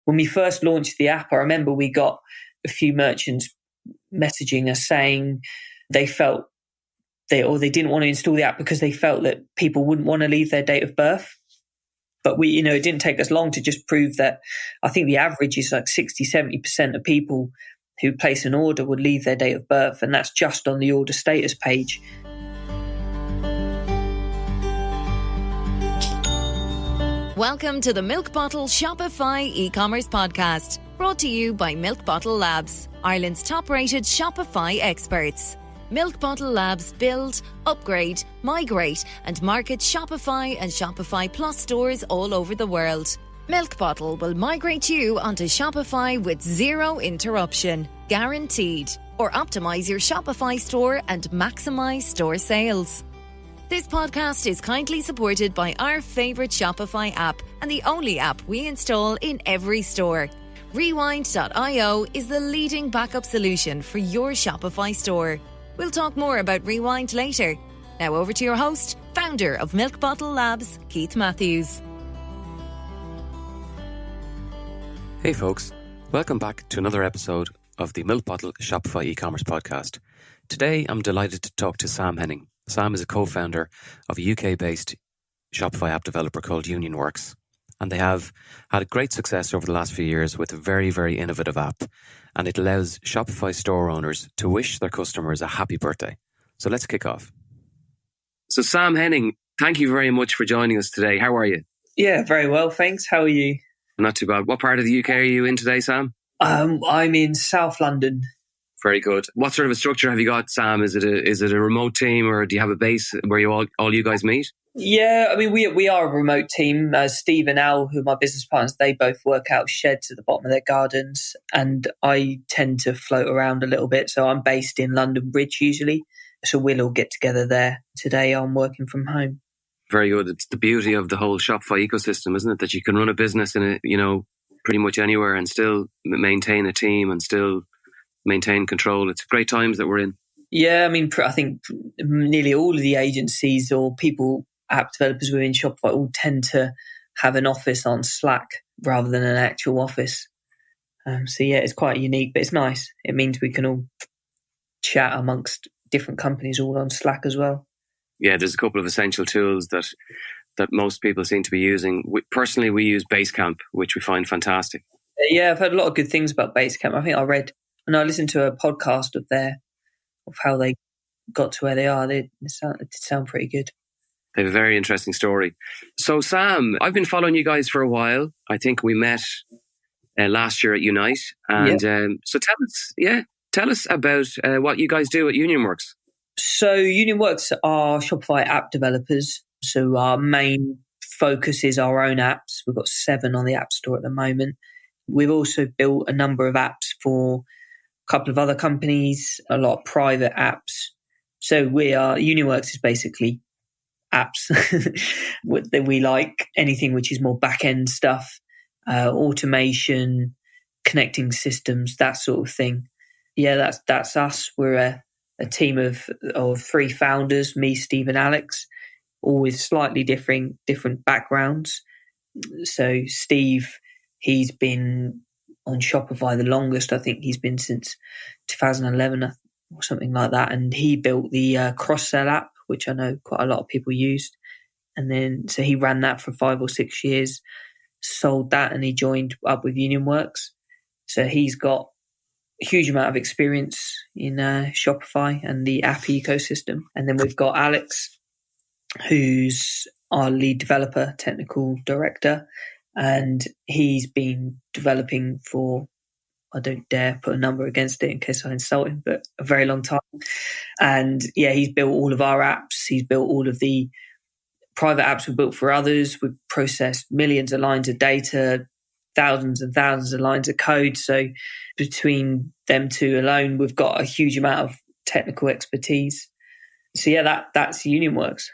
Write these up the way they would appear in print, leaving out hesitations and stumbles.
when we first launched the app, I remember we got a few merchants messaging us saying they didn't want to install the app because they felt that people wouldn't want to leave their date of birth. But it didn't take us long to just prove that. I think the average is like 60-70% of people who place an order would leave their date of birth, and that's just on the order status page. Welcome to the Milk Bottle Shopify e-commerce podcast, brought to you by Milk Bottle Labs, Ireland's top-rated Shopify experts. Milk Bottle Labs build, upgrade, migrate and market Shopify and Shopify Plus stores all over the world. Milk Bottle will migrate you onto Shopify with zero interruption, guaranteed, or optimize your Shopify store and maximize store sales. This podcast is kindly supported by our favourite Shopify app and the only app we install in every store. Rewind.io is the leading backup solution for your Shopify store. We'll talk more about Rewind later. Now over to your host, founder of Milk Bottle Labs, Keith Matthews. Hey folks, welcome back to another episode of the Milk Bottle Shopify e-commerce podcast. Today I'm delighted to talk to Sam Henning. Sam is a co-founder of a UK-based Shopify app developer called Unionworks, and they have had a great success over the last few years with a very, very innovative app, and it allows Shopify store owners to wish their customers a happy birthday. So let's kick off. So Sam Henning, thank you very much for joining us today. How are you? Yeah, very well, thanks. How are you? Not too bad. What part of the UK are you in today, Sam? I'm in South London. Very good. What sort of a structure have you got, Sam? Is it a remote team, or do you have a base where you all you guys meet? Yeah, I mean, we are a remote team. Steve and Al, who are my business partners, they both work out of sheds at the bottom of their gardens, and I tend to float around a little bit. So I'm based in London Bridge usually. So we'll all get together there. Today I'm working from home. Very good. It's the beauty of the whole Shopify ecosystem, isn't it? That you can run a business in pretty much anywhere and still maintain a team and still maintain control. It's great times that we're in. Yeah, I mean, I think nearly all of the agencies or people, app developers within Shopify, all tend to have an office on Slack rather than an actual office. So yeah, it's quite unique, but it's nice. It means we can all chat amongst different companies all on Slack as well. Yeah, there's a couple of essential tools that most people seem to be using. Personally, we use Basecamp, which we find fantastic. Yeah, I've heard a lot of good things about Basecamp. I think I listened to a podcast of how they got to where they are. It sound pretty good. They have a very interesting story. So Sam, I've been following you guys for a while. I think we met last year at Unite. And so tell us about what you guys do at Unionworks. So Unionworks are Shopify app developers. So our main focus is our own apps. We've got 7 on the App Store at the moment. We've also built a number of apps for a couple of other companies, a lot of private apps. So Unionworks is basically apps that we like, anything which is more back-end stuff, automation, connecting systems, that sort of thing. Yeah, that's us. We're a team of 3 founders, me, Steve and Alex, all with slightly different backgrounds. So Steve, he's been on Shopify the longest. I think he's been since 2011 or something like that. And he built the cross-sell app, which I know quite a lot of people used. And then, so he ran that for 5 or 6 years, sold that, and he joined up with Unionworks. So he's got a huge amount of experience in Shopify and the app ecosystem. And then we've got Alex, who's our lead developer, technical director, and he's been developing for, I don't dare put a number against it in case I insult him, but a very long time. And yeah, he's built all of our apps. He's built all of the private apps we built for others. We've processed millions of lines of data, thousands and thousands of lines of code. So between them two alone, we've got a huge amount of technical expertise. So yeah, that's Unionworks.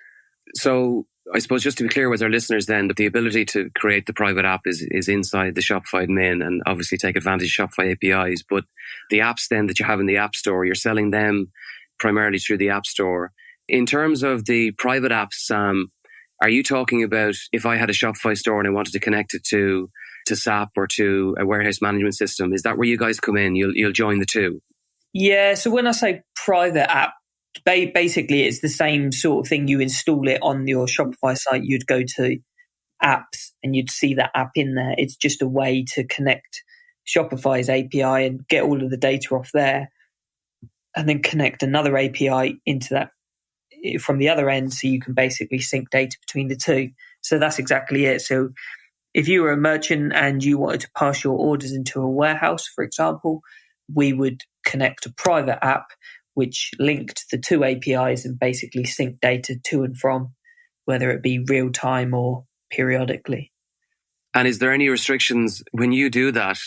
So I suppose just to be clear with our listeners then, that the ability to create the private app is inside the Shopify admin and obviously take advantage of Shopify APIs. But the apps then that you have in the App Store, you're selling them primarily through the App Store. In terms of the private apps, Sam, are you talking about if I had a Shopify store and I wanted to connect it to to SAP or to a warehouse management system? Is that where you guys come in? You'll join the two? Yeah, so when I say private app, basically it's the same sort of thing. You install it on your Shopify site, you'd go to apps and you'd see that app in there. It's just a way to connect Shopify's API and get all of the data off there, and then connect another API into that from the other end, so you can basically sync data between the two. So that's exactly it. So if you were a merchant and you wanted to pass your orders into a warehouse, for example, we would connect a private app which linked the two APIs and basically sync data to and from, whether it be real time or periodically. And is there any restrictions when you do that?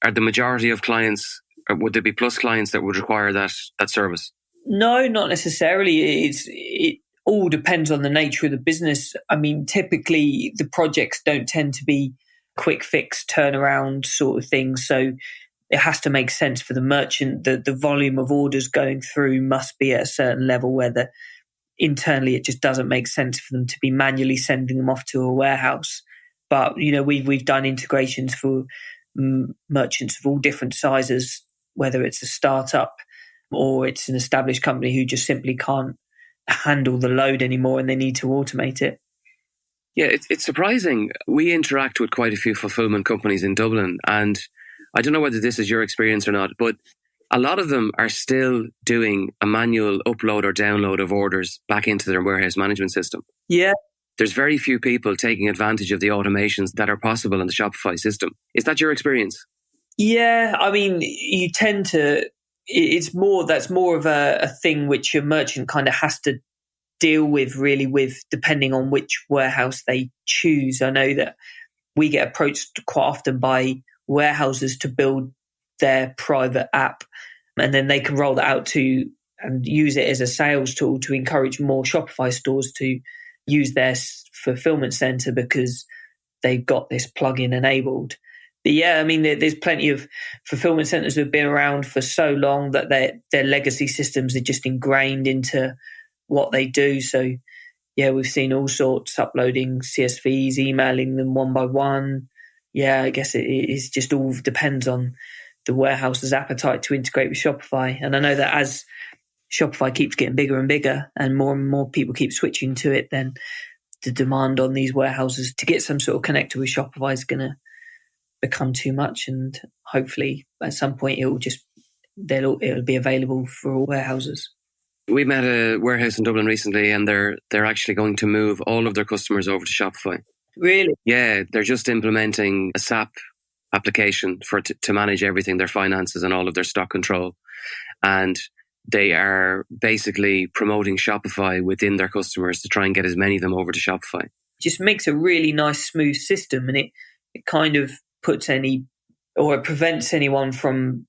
Are the majority of clients, or would there be plus clients that would require that service? No, not necessarily. It all depends on the nature of the business. I mean, typically the projects don't tend to be quick fix turnaround sort of things. So it has to make sense for the merchant. The volume of orders going through must be at a certain level where internally it just doesn't make sense for them to be manually sending them off to a warehouse. But, we've done integrations for merchants of all different sizes, whether it's a startup or it's an established company who just simply can't handle the load anymore and they need to automate it. Yeah, it's surprising. We interact with quite a few fulfillment companies in Dublin, and I don't know whether this is your experience or not, but a lot of them are still doing a manual upload or download of orders back into their warehouse management system. Yeah. There's very few people taking advantage of the automations that are possible in the Shopify system. Is that your experience? Yeah, I mean, you tend to... That's more of a thing which a merchant kind of has to deal with, really, with depending on which warehouse they choose. I know that we get approached quite often by warehouses to build their private app, and then they can roll that out to and use it as a sales tool to encourage more Shopify stores to use their fulfillment center because they've got this plugin enabled. But yeah, I mean, there's plenty of fulfillment centers that have been around for so long that their legacy systems are just ingrained into what they do. So yeah, we've seen all sorts, uploading CSVs, emailing them one by one. Yeah, I guess it's just all depends on the warehouse's appetite to integrate with Shopify. And I know that as Shopify keeps getting bigger and bigger and more people keep switching to it, then the demand on these warehouses to get some sort of connector with Shopify is going to become too much, and hopefully at some point it'll be available for all warehouses. We met a warehouse in Dublin recently, and they're actually going to move all of their customers over to Shopify. Really? Yeah, they're just implementing a SAP application to manage everything, their finances and all of their stock control, and they are basically promoting Shopify within their customers to try and get as many of them over to Shopify. Just makes a really nice, smooth system, and it kind of it prevents anyone from,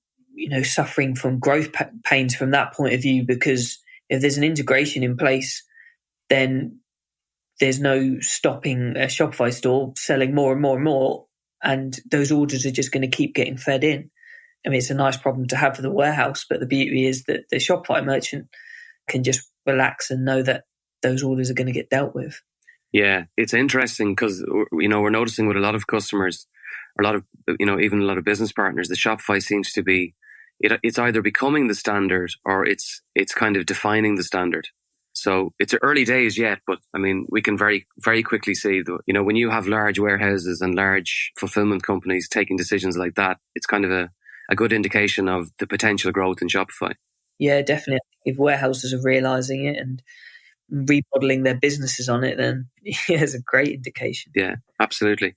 suffering from growth pains from that point of view, because if there's an integration in place, then there's no stopping a Shopify store selling more and more and more, and those orders are just going to keep getting fed in. I mean, it's a nice problem to have for the warehouse, but the beauty is that the Shopify merchant can just relax and know that those orders are going to get dealt with. Yeah, it's interesting because, we're noticing with a lot of customers, a lot of, even a lot of business partners, the Shopify seems to be, it's either becoming the standard or it's kind of defining the standard. So it's early days yet, but I mean, we can very, very quickly see that, when you have large warehouses and large fulfillment companies taking decisions like that, it's kind of a good indication of the potential growth in Shopify. Yeah, definitely. If warehouses are realizing it and remodeling their businesses on it, then it's a great indication. Yeah, absolutely.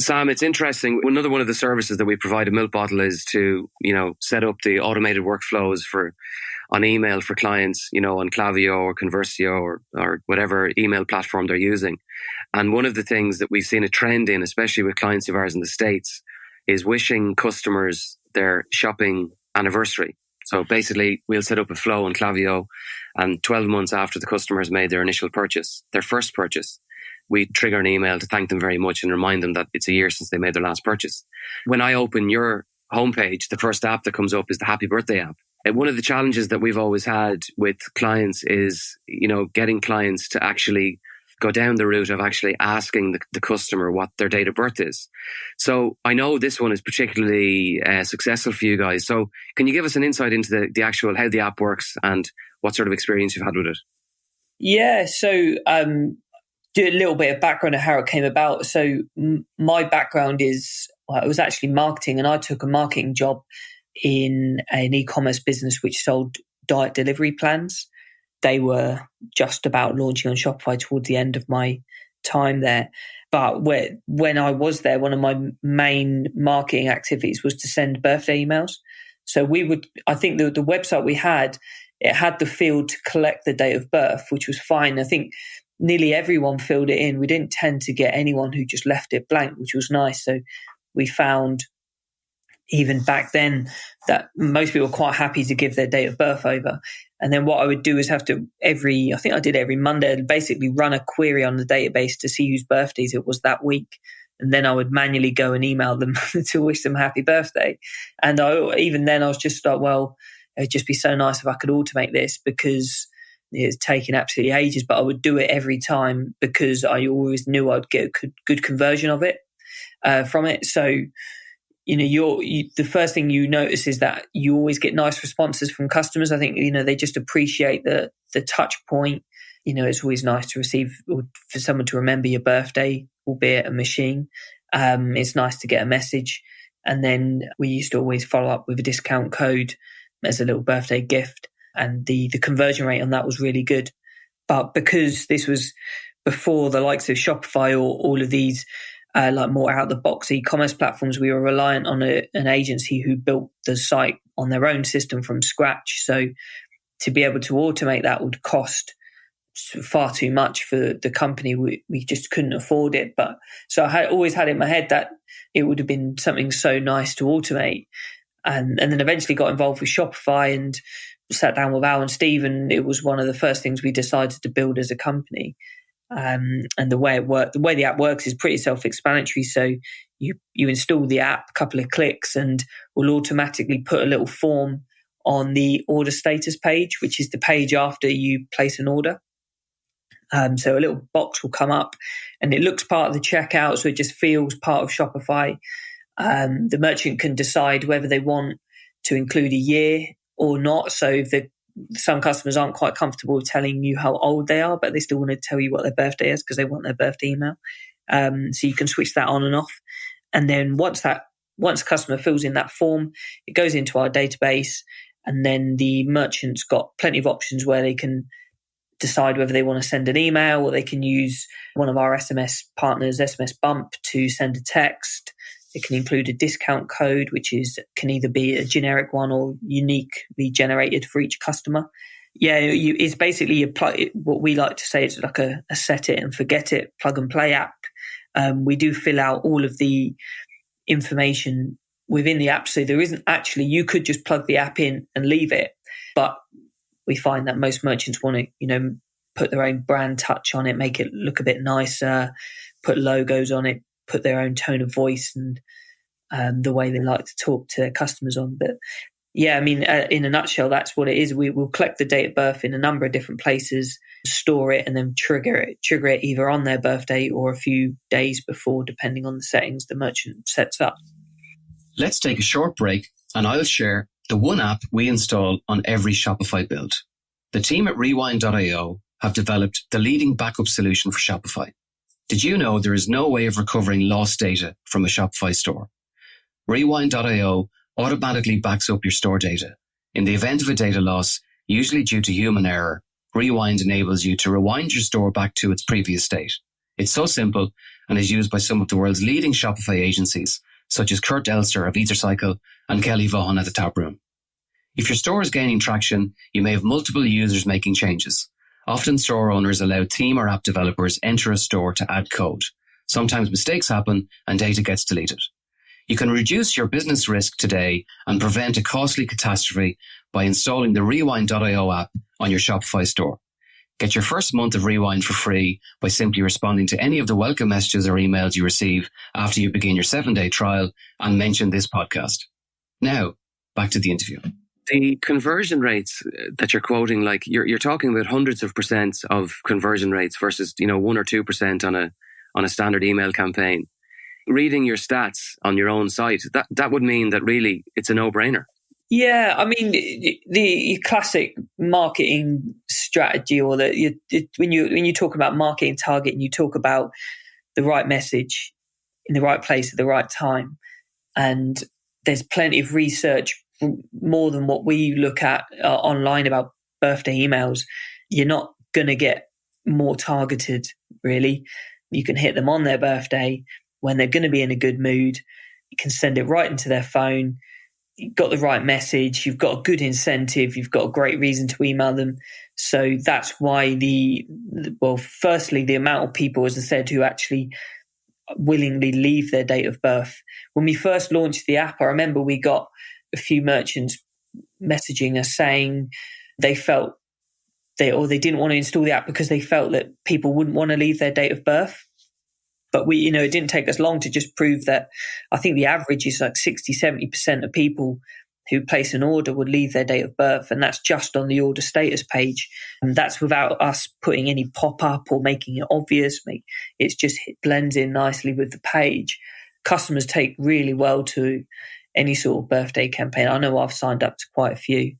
Sam, it's interesting. Another one of the services that we provide at Milk Bottle is to, set up the automated workflows on email for clients, on Klaviyo or Conversio or whatever email platform they're using. And one of the things that we've seen a trend in, especially with clients of ours in the States, is wishing customers their shopping anniversary. So basically, we'll set up a flow on Klaviyo, and 12 months after the customer has made their initial purchase, their first purchase, we trigger an email to thank them very much and remind them that it's a year since they made their last purchase. When I open your homepage, the first app that comes up is the Happy Birthday app. And one of the challenges that we've always had with clients is, getting clients to actually go down the route of actually asking the customer what their date of birth is. So I know this one is particularly successful for you guys. So can you give us an insight into the actual, how the app works and what sort of experience you've had with it? Yeah, so do a little bit of background of how it came about. So my background is, it was actually marketing, and I took a marketing job in an e-commerce business which sold diet delivery plans. They were just about launching on Shopify towards the end of my time there. But when I was there, one of my main marketing activities was to send birthday emails. So I think the website we had, it had the field to collect the date of birth, which was fine. I think nearly everyone filled it in. We didn't tend to get anyone who just left it blank, which was nice. So we found even back then that most people were quite happy to give their date of birth over. And then what I would do is have to I think I did every Monday, I'd basically run a query on the database to see whose birthdays it was that week. And then I would manually go and email them to wish them happy birthday. And even then I was just like, well, it'd just be so nice if I could automate this, because it's taking absolutely ages, but I would do it every time because I always knew I'd get a good conversion of it from it. So, the first thing you notice is that you always get nice responses from customers. I think, they just appreciate the touch point. It's always nice to receive, or for someone to remember your birthday, albeit a machine. It's nice to get a message. And then we used to always follow up with a discount code as a little birthday gift. And the conversion rate on that was really good. But because this was before the likes of Shopify or all of these like more out-of-the-box e-commerce platforms, we were reliant on an agency who built the site on their own system from scratch. So to be able to automate that would cost far too much for the company. We just couldn't afford it. But so I always had in my head that it would have been something so nice to automate. And then eventually got involved with Shopify and sat down with Al and Steve, and it was one of the first things we decided to build as a company. And the way the app works is pretty self-explanatory. So you install the app, a couple of clicks, and will automatically put a little form on the order status page, which is the page after you place an order. So a little box will come up, and it looks part of the checkout, so it just feels part of Shopify. The merchant can decide whether they want to include a year or not. So if some customers aren't quite comfortable with telling you how old they are, but they still want to tell you what their birthday is because they want their birthday email. So you can switch that on and off. And then once a customer fills in that form, it goes into our database, and then the merchant's got plenty of options where they can decide whether they want to send an email, or they can use one of our SMS partners, SMS Bump, to send a text. It can include a discount code, which can either be a generic one or uniquely generated for each customer. Yeah, it's basically what we like to say is like a set it and forget it plug and play app. We do fill out all of the information within the app, so there isn't actually, you could just plug the app in and leave it, but we find that most merchants want to, put their own brand touch on it, make it look a bit nicer, put logos on it, put their own tone of voice and the way they like to talk to their customers on. But yeah, I mean, in a nutshell, that's what it is. We will collect the date of birth in a number of different places, store it, and then trigger it either on their birthday or a few days before, depending on the settings the merchant sets up. Let's take a short break, and I'll share the one app we install on every Shopify build. The team at Rewindio have developed the leading backup solution for Shopify. Did you know there is no way of recovering lost data from a Shopify store? Rewindio automatically backs up your store data. In the event of a data loss, usually due to human error, Rewind enables you to rewind your store back to its previous state. It's so simple and is used by some of the world's leading Shopify agencies, such as Kurt Elster of EtherCycle and Kelly Vaughan at the Tap Room. If your store is gaining traction, you may have multiple users making changes. Often store owners allow team or app developers enter a store to add code. Sometimes mistakes happen and data gets deleted. You can reduce your business risk today and prevent a costly catastrophe by installing the Rewindio app on your Shopify store. Get your first month of Rewind for free by simply responding to any of the welcome messages or emails you receive after you begin your 7-day trial and mention this podcast. Now, back to the interview. The conversion rates that you're quoting, like you're talking about hundreds of percent of conversion rates versus 1 or 2% on a standard email campaign. Reading your stats on your own site, that would mean that really it's a no-brainer. Yeah, I mean, the classic marketing strategy, or when you talk about marketing target and you talk about the right message in the right place at the right time, and there's plenty of research, more than what we look at online about birthday emails. You're not going to get more targeted, really. You can hit them on their birthday when they're going to be in a good mood. You can send it right into their phone. You've got the right message. You've got a good incentive. You've got a great reason to email them. So that's why firstly, the amount of people, as I said, who actually willingly leave their date of birth. When we first launched the app, I remember we got a few merchants messaging us saying they felt they didn't want to install the app because they felt that people wouldn't want to leave their date of birth. But it didn't take us long to just prove that. I think the average is like 60-70% of people who place an order would leave their date of birth, and that's just on the order status page. And that's without us putting any pop-up or making it obvious. It's just blends in nicely with the page. Customers take really well to any sort of birthday campaign. I know I've signed up to quite a few.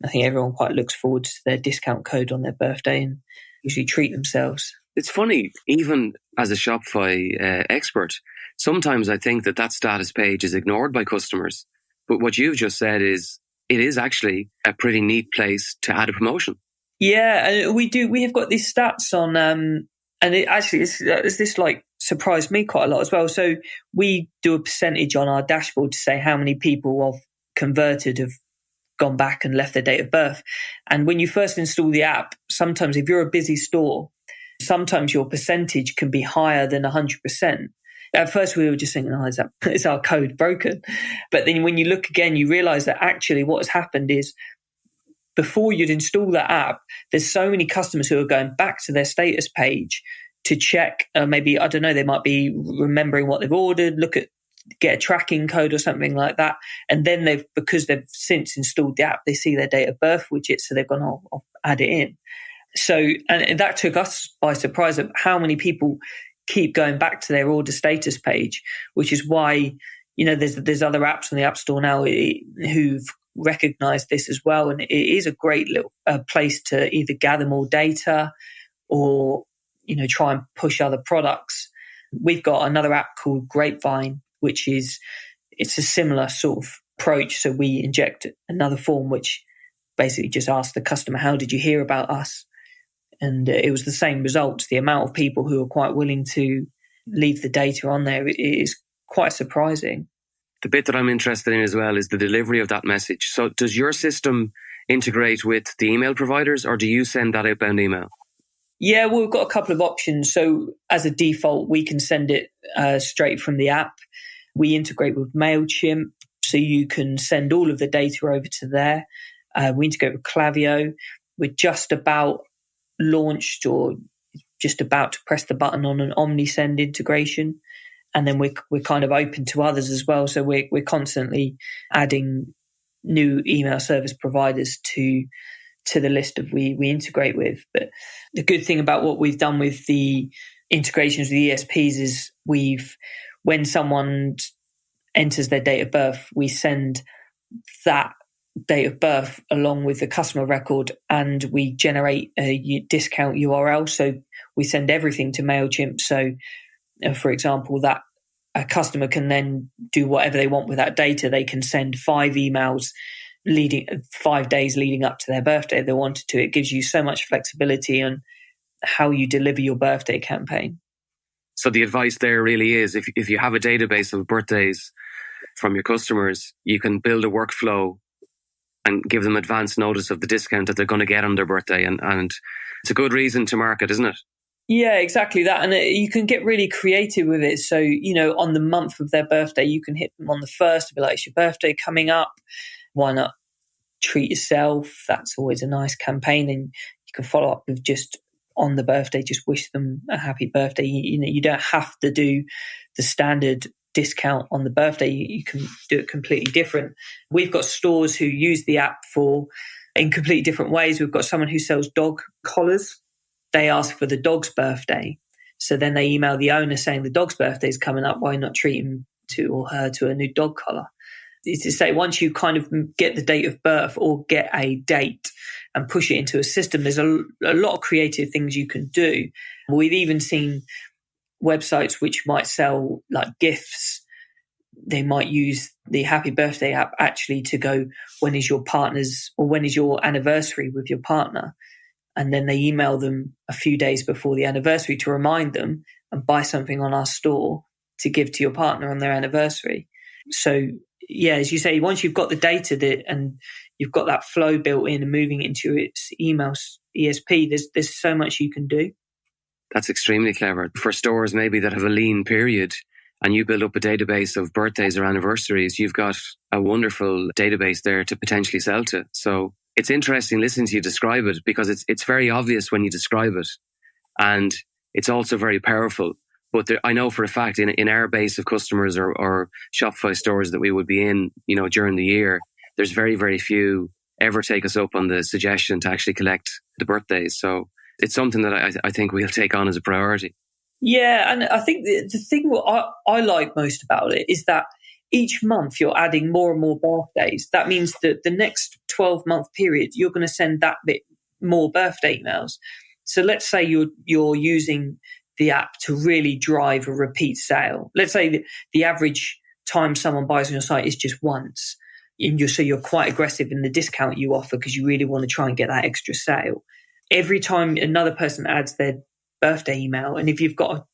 I think everyone quite looks forward to their discount code on their birthday and usually treat themselves. It's funny, even as a Shopify expert, sometimes I think that status page is ignored by customers. But what you've just said is it is actually a pretty neat place to add a promotion. Yeah, and we have got these stats on, and it actually this like surprised me quite a lot as well. So we do a percentage on our dashboard to say how many people have converted have gone back and left their date of birth. And when you first install the app, sometimes if you're a busy store, sometimes your percentage can be higher than 100%. At first, we were just thinking, is our code broken? But then when you look again, you realize that actually what has happened is before you'd install that app, there's so many customers who are going back to their status page to check, maybe, I don't know, they might be remembering what they've ordered, get a tracking code or something like that. And then because they've since installed the app, they see their date of birth widget, so they've gone, I'll add it in. So, and that took us by surprise of how many people keep going back to their order status page, which is why, there's other apps on the App Store now who've recognized this as well. And it is a great little place to either gather more data or, try and push other products. We've got another app called Grapevine, it's a similar sort of approach. So we inject another form, which basically just asks the customer, how did you hear about us? And it was the same results. The amount of people who are quite willing to leave the data on there is quite surprising. The bit that I'm interested in as well is the delivery of that message. So does your system integrate with the email providers, or do you send that outbound email? Yeah, well, we've got a couple of options. So as a default, we can send it straight from the app. We integrate with MailChimp, so you can send all of the data over to there. We integrate with Klaviyo. We're just about launched or just about to press the button on an OmniSend integration. And then we're kind of open to others as well. So we're constantly adding new email service providers to the list of we integrate with. But the good thing about what we've done with the integrations with ESPs is when someone enters their date of birth, we send that date of birth along with the customer record, and we generate a discount URL. So we send everything to MailChimp. So for example, that a customer can then do whatever they want with that data. They can send 5 emails 5 days leading up to their birthday if they wanted to. It gives you so much flexibility on how you deliver your birthday campaign. So the advice there really is if you have a database of birthdays from your customers, you can build a workflow and give them advance notice of the discount that they're going to get on their birthday. And it's a good reason to market, isn't it? Yeah, exactly that. And you can get really creative with it. So, on the month of their birthday, you can hit them on the 1st to be like, it's your birthday coming up. Why not treat yourself? That's always a nice campaign. And you can follow up with just on the birthday, just wish them a happy birthday. You don't have to do the standard discount on the birthday. You can do it completely different. We've got stores who use the app in completely different ways. We've got someone who sells dog collars. They ask for the dog's birthday. So then they email the owner saying the dog's birthday is coming up. Why not treat him to a new dog collar? It's to say, once you kind of get the date of birth or get a date and push it into a system, there's a lot of creative things you can do. We've even seen websites which might sell like gifts. They might use the Happy Birthday app actually to go, when is your partner's, or when is your anniversary with your partner? And then they email them a few days before the anniversary to remind them and buy something on our store to give to your partner on their anniversary. So yeah, as you say, once you've got the data and you've got that flow built in and moving into its email ESP, there's so much you can do. That's extremely clever. For stores maybe that have a lean period and you build up a database of birthdays or anniversaries, you've got a wonderful database there to potentially sell to. So it's interesting listening to you describe it, because it's very obvious when you describe it, and it's also very powerful. But I know for a fact in our base of customers or Shopify stores that we would be in, during the year, there's very, very few ever take us up on the suggestion to actually collect the birthdays. So it's something that I think we'll take on as a priority. Yeah, and I think the thing what I like most about it is that each month you're adding more and more birthdays. That means that the next 12-month period, you're going to send that bit more birthday emails. So let's say you're using the app to really drive a repeat sale. Let's say the average time someone buys on your site is just once. So you're quite aggressive in the discount you offer because you really want to try and get that extra sale. Every time another person adds their birthday email, and if you've got a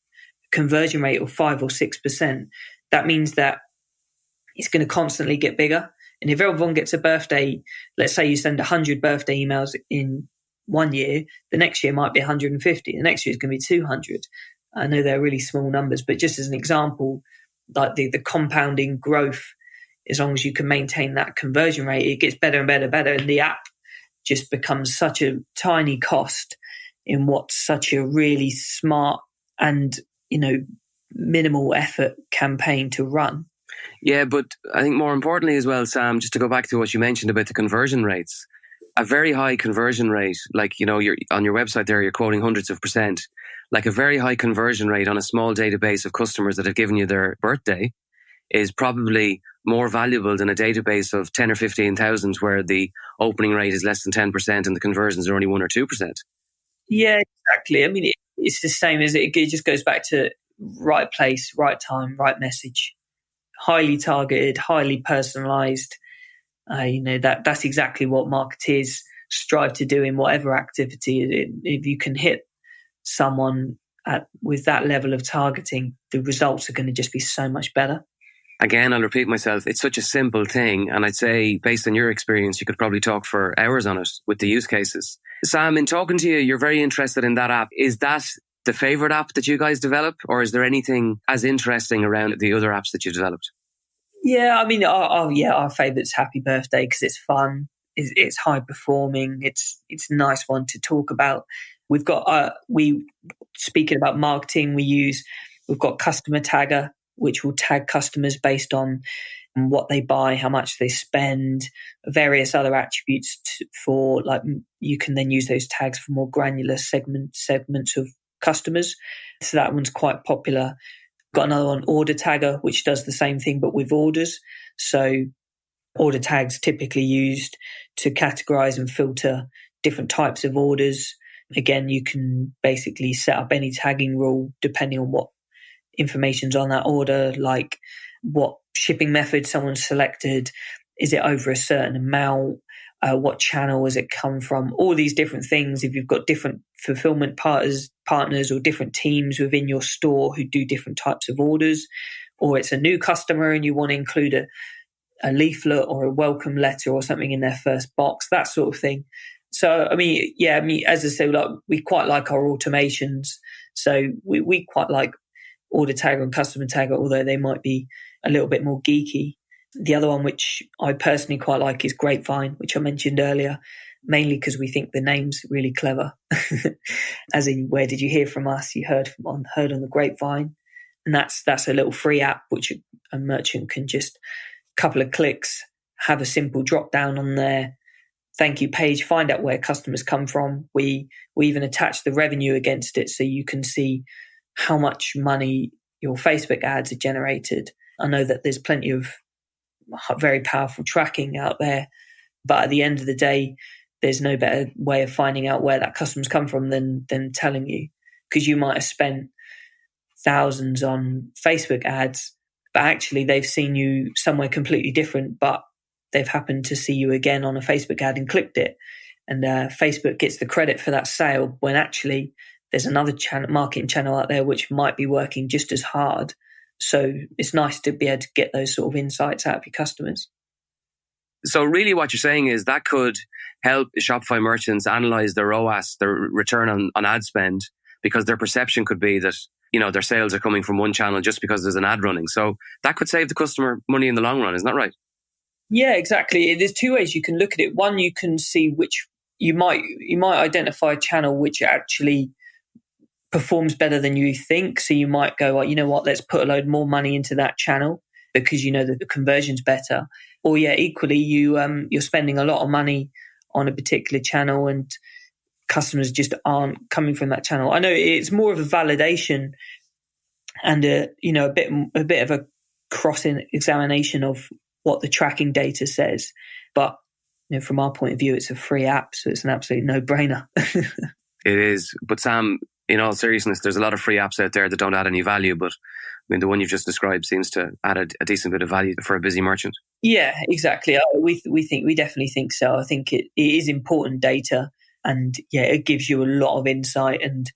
conversion rate of 5 or 6%, that means that it's going to constantly get bigger. And if everyone gets a birthday, let's say you send 100 birthday emails in 1 year, the next year might be 150. The next year is going to be 200. I know they're really small numbers, but just as an example, like the compounding growth, as long as you can maintain that conversion rate, it gets better and better and better. And the app just becomes such a tiny cost in what's such a really smart and, minimal effort campaign to run. Yeah, but I think more importantly as well, Sam, just to go back to what you mentioned about the conversion rates, a very high conversion rate, like, you're on your website there, you're quoting hundreds of %, like a very high conversion rate on a small database of customers that have given you their birthday is probably more valuable than a database of 10 or 15,000 where the opening rate is less than 10% and the conversions are only 1 or 2%. Yeah, exactly. I mean, it's the same as it just goes back to right place, right time, right message, highly targeted, highly personalized. That's exactly what marketeers strive to do in whatever activity. If you can hit someone with that level of targeting, the results are going to just be so much better. Again, I'll repeat myself. It's such a simple thing. And I'd say, based on your experience, you could probably talk for hours on it with the use cases. Sam, in talking to you, you're very interested in that app. Is that the favorite app that you guys develop? Or is there anything as interesting around the other apps that you developed? Yeah, I mean, our favourite's Happy Birthday because it's fun. It's high performing. It's a nice one to talk about. We've got, speaking about marketing, we've got Customer Tagger, which will tag customers based on what they buy, how much they spend, various other attributes for, like, you can then use those tags for more granular segments of customers. So that one's quite popular. Got another one, Order Tagger, which does the same thing but with orders. So order tags typically used to categorize and filter different types of orders. Again, you can basically set up any tagging rule depending on what information's on that order, like what shipping method someone's selected, is it over a certain amount, what channel has it come from, all these different things. If you've got different fulfillment partners or different teams within your store who do different types of orders, or it's a new customer and you want to include a leaflet or a welcome letter or something in their first box, that sort of thing. So, as I say, we quite like our automations. So we quite like Order Tagger and Customer Tagger, although they might be a little bit more geeky. The other one, which I personally quite like, is Grapevine, which I mentioned earlier, mainly because we think the name's really clever. As in, where did you hear from us? You heard on the grapevine. And that's a little free app which a merchant can just couple of clicks, have a simple drop down on their thank you page, find out where customers come from. We even attach the revenue against it so you can see how much money your Facebook ads are generated. I know that there's plenty of very powerful tracking out there, but at the end of the day, there's no better way of finding out where that customer's come from than telling you, because you might have spent thousands on Facebook ads, but actually they've seen you somewhere completely different, but they've happened to see you again on a Facebook ad and clicked it. And Facebook gets the credit for that sale when actually there's another marketing channel out there which might be working just as hard. So it's nice to be able to get those sort of insights out of your customers. So really what you're saying is that could help Shopify merchants analyze their ROAS, their return on ad spend, because their perception could be that, their sales are coming from one channel just because there's an ad running. So that could save the customer money in the long run. Isn't that right? Yeah, exactly. There's two ways you can look at it. One, you can see which you might identify a channel which actually performs better than you think. So you might go, well, you know what, let's put a load more money into that channel because you know that the conversion's better. Or equally, you're spending a lot of money on a particular channel and customers just aren't coming from that channel. I know it's more of a validation and a bit of a cross-examination of what the tracking data says. But from our point of view, it's a free app, so it's an absolute no-brainer. It is. But Sam, in all seriousness, there's a lot of free apps out there that don't add any value, but the one you've just described seems to add a decent bit of value for a busy merchant. Yeah, exactly. We definitely think so. I think it is important data, and it gives you a lot of insight and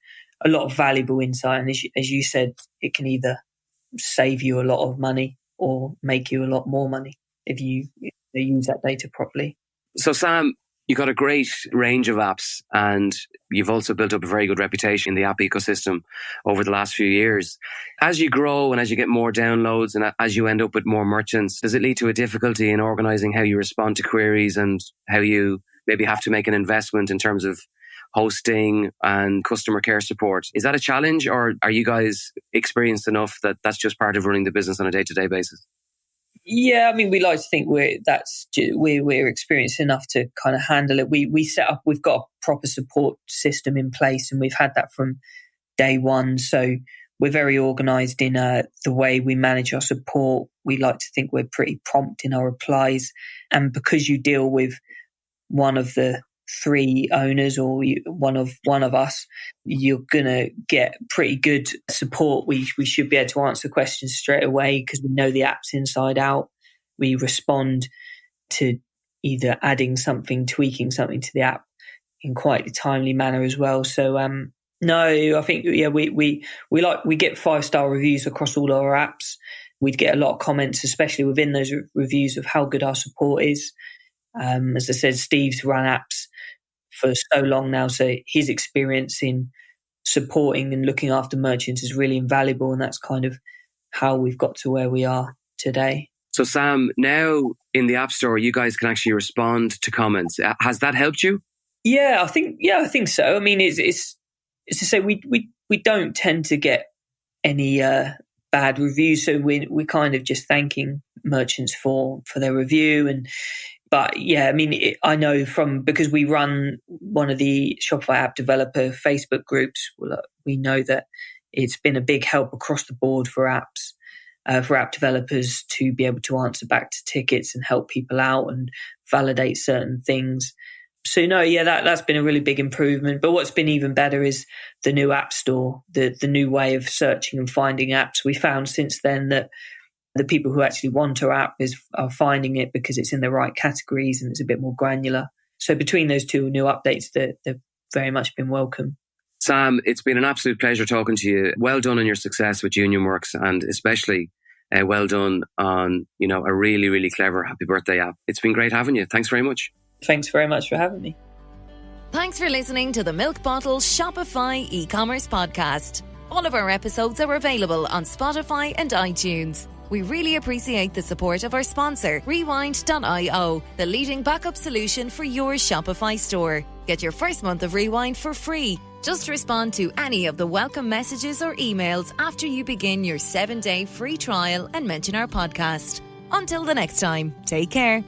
a lot of valuable insight. And as you said, it can either save you a lot of money or make you a lot more money if you use that data properly. So Sam, you've got a great range of apps and you've also built up a very good reputation in the app ecosystem over the last few years. As you grow and as you get more downloads and as you end up with more merchants, does it lead to a difficulty in organising how you respond to queries and how you maybe have to make an investment in terms of hosting and customer care support? Is that a challenge, or are you guys experienced enough that that's just part of running the business on a day-to-day basis? Yeah, we like to think we're experienced enough to kind of handle it. We've got a proper support system in place, and we've had that from day one. So we're very organised in the way we manage our support. We like to think we're pretty prompt in our replies, and because you deal with one of the three owners or one of us, you're gonna get pretty good support. We should be able to answer questions straight away because we know the app's inside out. We respond to either adding something, tweaking something to the app in quite a timely manner as well. So no, I think we get 5-star reviews across all our apps. We'd get a lot of comments, especially within those reviews, of how good our support is. As I said, Steve's run apps for so long now, so his experience in supporting and looking after merchants is really invaluable, and that's kind of how we've got to where we are today. So Sam, now in the App Store, you guys can actually respond to comments. Has that helped you? I think so. It's to say we don't tend to get any bad reviews, so we're kind of just thanking merchants for their review. But I know because we run one of the Shopify app developer Facebook groups, we know that it's been a big help across the board for apps, for app developers to be able to answer back to tickets and help people out and validate certain things. So that's been a really big improvement. But what's been even better is the new App Store, the new way of searching and finding apps. We found since then that the people who actually want our app are finding it because it's in the right categories and it's a bit more granular. So between those two new updates, they've very much been welcome. Sam, it's been an absolute pleasure talking to you. Well done on your success with UnionWorks, and especially well done on a really, really clever Happy Birthday app. It's been great having you. Thanks very much. Thanks very much for having me. Thanks for listening to the Milk Bottle Shopify e-commerce podcast. All of our episodes are available on Spotify and iTunes. We really appreciate the support of our sponsor, Rewindio, the leading backup solution for your Shopify store. Get your first month of Rewind for free. Just respond to any of the welcome messages or emails after you begin your 7-day free trial and mention our podcast. Until the next time, take care.